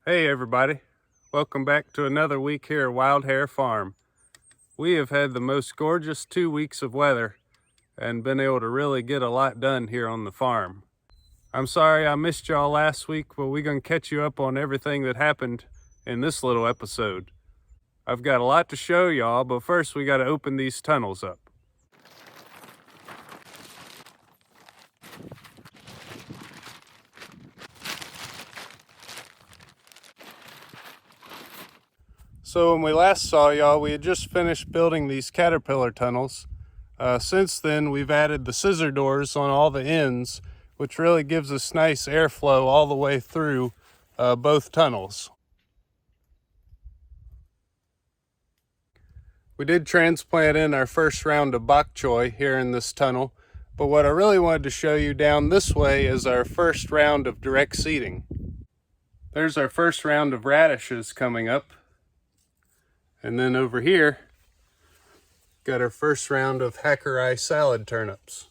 Hey everybody, welcome back to another week here at Wild Hare Farm. We have had the most gorgeous 2 weeks of weather and been able to really get a lot done here on the farm. I'm sorry I missed y'all last week, but we're going to catch you up on everything that happened in this little episode. I've got a lot to show y'all, but first we got to open these tunnels up. So when we last saw y'all, we had just finished building these caterpillar tunnels. Since then, we've added the scissor doors on all the ends, which really gives us nice airflow all the way through both tunnels. We did transplant in our first round of bok choy here in this tunnel, but what I really wanted to show you down this way is our first round of direct seeding. There's our first round of radishes coming up. And then over here, got our first round of hackeri salad turnips.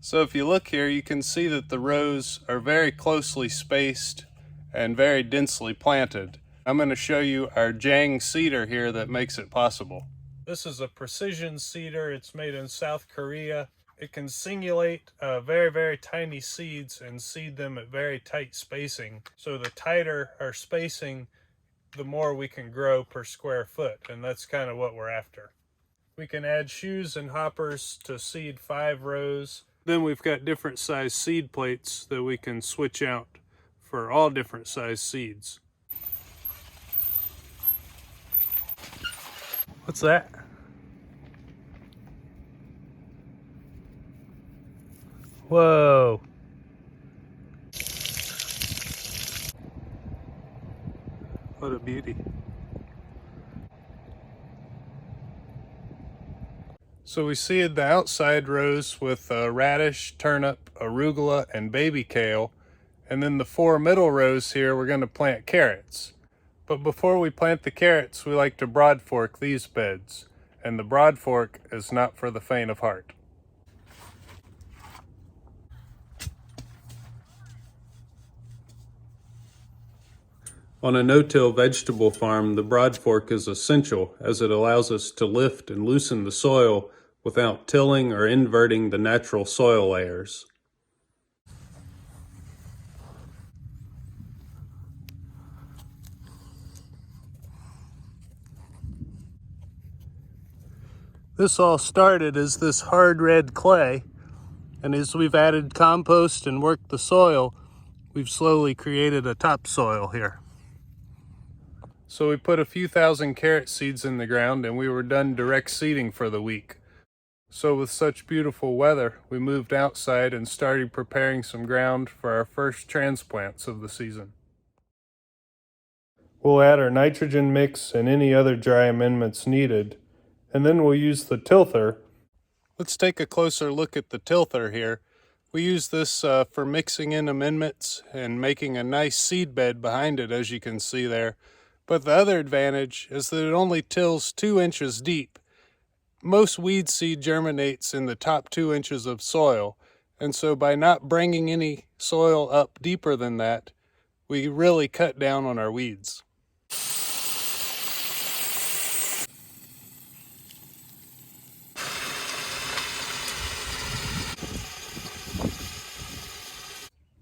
So if you look here, you can see that the rows are very closely spaced and very densely planted. I'm going to show you our Jang seeder here that makes it possible. This is a precision seeder. It's made in South Korea. It can singulate very tiny seeds and seed them at very tight spacing. So the tighter our spacing, the more we can grow per square foot, and that's kind of what we're after. We can add shoes and hoppers to seed 5 rows. Then we've got different size seed plates that we can switch out for all different size seeds. What's that? Whoa. What a beauty. So we seeded the outside rows with radish, turnip, arugula, and baby kale. And then the 4 middle rows here, we're going to plant carrots. But before we plant the carrots, we like to broad fork these beds. And the broad fork is not for the faint of heart. On a no-till vegetable farm, the broad fork is essential as it allows us to lift and loosen the soil without tilling or inverting the natural soil layers. This all started as this hard red clay, and as we've added compost and worked the soil, we've slowly created a topsoil here. So we put a few thousand carrot seeds in the ground and we were done direct seeding for the week. So with such beautiful weather, we moved outside and started preparing some ground for our first transplants of the season. We'll add our nitrogen mix and any other dry amendments needed, and then we'll use the tilther. Let's take a closer look at the tilther here. We use this for mixing in amendments and making a nice seed bed behind it, as you can see there. But the other advantage is that it only tills 2 inches deep. Most weed seed germinates in the top 2 inches of soil, and so by not bringing any soil up deeper than that, we really cut down on our weeds.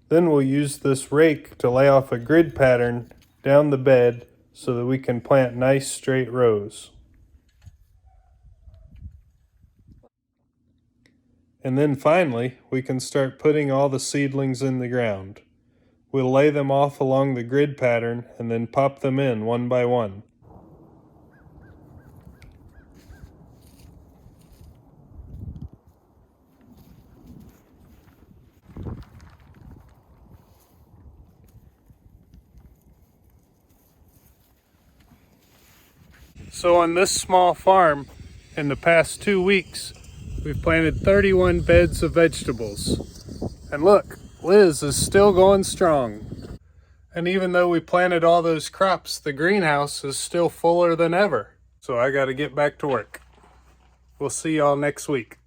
Then we'll use this rake to lay off a grid pattern down the bed so that we can plant nice straight rows. And then finally, we can start putting all the seedlings in the ground. We'll lay them off along the grid pattern and then pop them in one by one. So on this small farm, in the past 2 weeks, we've planted 31 beds of vegetables. And look, Liz is still going strong. And even though we planted all those crops, the greenhouse is still fuller than ever. So I gotta get back to work. We'll see y'all next week.